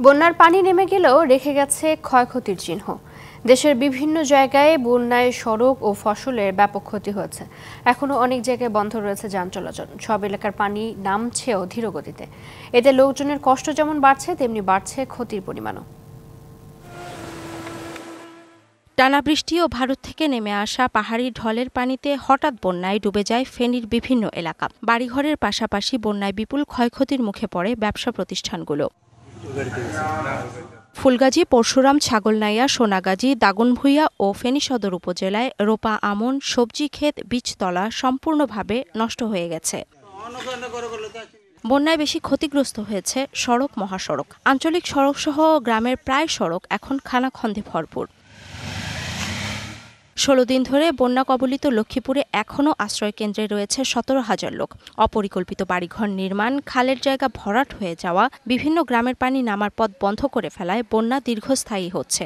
বন্যার পানি নেমে গেলেও রেখে গেছে ক্ষয়ক্ষতির চিহ্ন। দেশের বিভিন্ন জায়গায় বন্যায় সড়ক ও ফসলের ব্যাপক ক্ষতি হয়েছে। এখনো অনেক জায়গায় বন্ধ রয়েছে যান চলাচল। সব এলাকার পানি নামছেও ধীর গতিতে। এতে লোকজনের কষ্ট যেমন বাড়ছে, তেমনি বাড়ছে ক্ষতির পরিমাণও। টানা বৃষ্টি ও ভারত থেকে নেমে আসা পাহাড়ি ঢলের পানিতে হঠাৎ বন্যায় ডুবে যায় ফেনীর বিভিন্ন এলাকা। বাড়িঘরের পাশাপাশি বন্যায় বিপুল ক্ষয়ক্ষতির মুখে পড়ে ব্যবসা প্রতিষ্ঠানগুলো। ফুলগাজী, পরশুরাম, ছাগলনাইয়া, সোনাগাজী, দাগনভূঞা ও ফেনী সদর উপজেলায় রোপা আমন, সবজি ক্ষেত, বীজতলা সম্পূর্ণভাবে নষ্ট হয়ে গেছে। বন্যায় বেশি ক্ষতিগ্রস্ত হয়েছে সড়ক, মহাসড়ক। আঞ্চলিক সড়কসহ গ্রামের প্রায় সড়ক এখন খানাখন্দে ভরপুর। ১৬ দিন ধরে বন্যা কবলিত লক্ষ্মীপুরে এখনও আশ্রয়কেন্দ্রে রয়েছে ১৭,০০০ লোক। অপরিকল্পিত বাড়িঘর নির্মাণ, খালের জায়গা ভরাট হয়ে যাওয়া, বিভিন্ন গ্রামের পানি নামার পথ বন্ধ করে ফেলায় বন্যা দীর্ঘস্থায়ী হচ্ছে।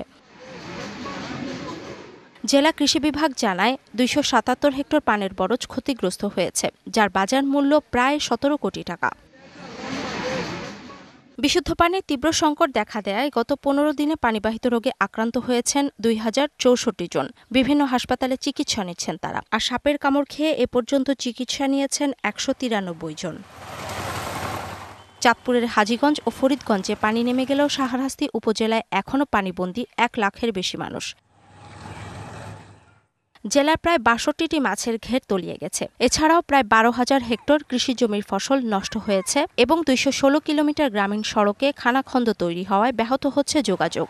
জেলা কৃষি বিভাগ জানায় ২৭৭ হেক্টর পানের বরজ ক্ষতিগ্রস্ত হয়েছে, যার বাজার মূল্য প্রায় ১৭ কোটি টাকা। বিশুদ্ধ পানির তীব্র সংকট দেখা দেয় গত ১৫ দিনে পানিবাহিত রোগে আক্রান্ত হয়েছেন ২,০৬৪ জন। বিভিন্ন হাসপাতালে চিকিৎসা নিচ্ছেন তারা। আর সাপের কামড় খেয়ে এ পর্যন্ত চিকিৎসা নিয়েছেন ১৯৩ জন। চাঁদপুরের হাজীগঞ্জ ও ফরিদগঞ্জে পানি নেমে গেলেও শাহরাস্তি উপজেলায় এখনও পানিবন্দী ১ লাখের বেশি মানুষ। জেলার প্রায় ৬২টি মাছের ঘের তলিয়ে গেছে। এছাড়াও প্রায় ১২,০০০ হেক্টর কৃষিজমির ফসল নষ্ট হয়েছে এবং ২১৬ কিলোমিটার গ্রামীণ সড়কে খানাখন্দ তৈরি হওয়ায় ব্যাহত হচ্ছে যোগাযোগ।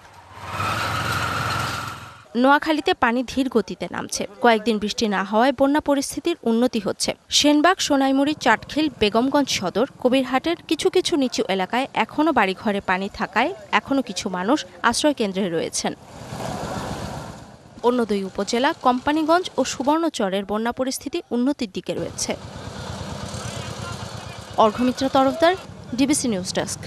নোয়াখালীতে পানি ধীর গতিতে নামছে। কয়েকদিন বৃষ্টি না হওয়ায় বন্যা পরিস্থিতির উন্নতি হচ্ছে। সেনবাগ, সোনাইমুড়ি, চাটখিল, বেগমগঞ্জ সদর, কবিরহাটের কিছু কিছু নিচু এলাকায় এখনও বাড়িঘরে পানি থাকায় এখনও কিছু মানুষ আশ্রয়কেন্দ্রে রয়েছেন। অন্য ২ উপজেলা কোম্পানীগঞ্জ ও সুবর্ণচরের বন্যা পরিস্থিতি উন্নতির দিকে রয়েছে। অর্ঘ্যমিত্রা তরফদার, ডিবিসি নিউজ ডেস্ক।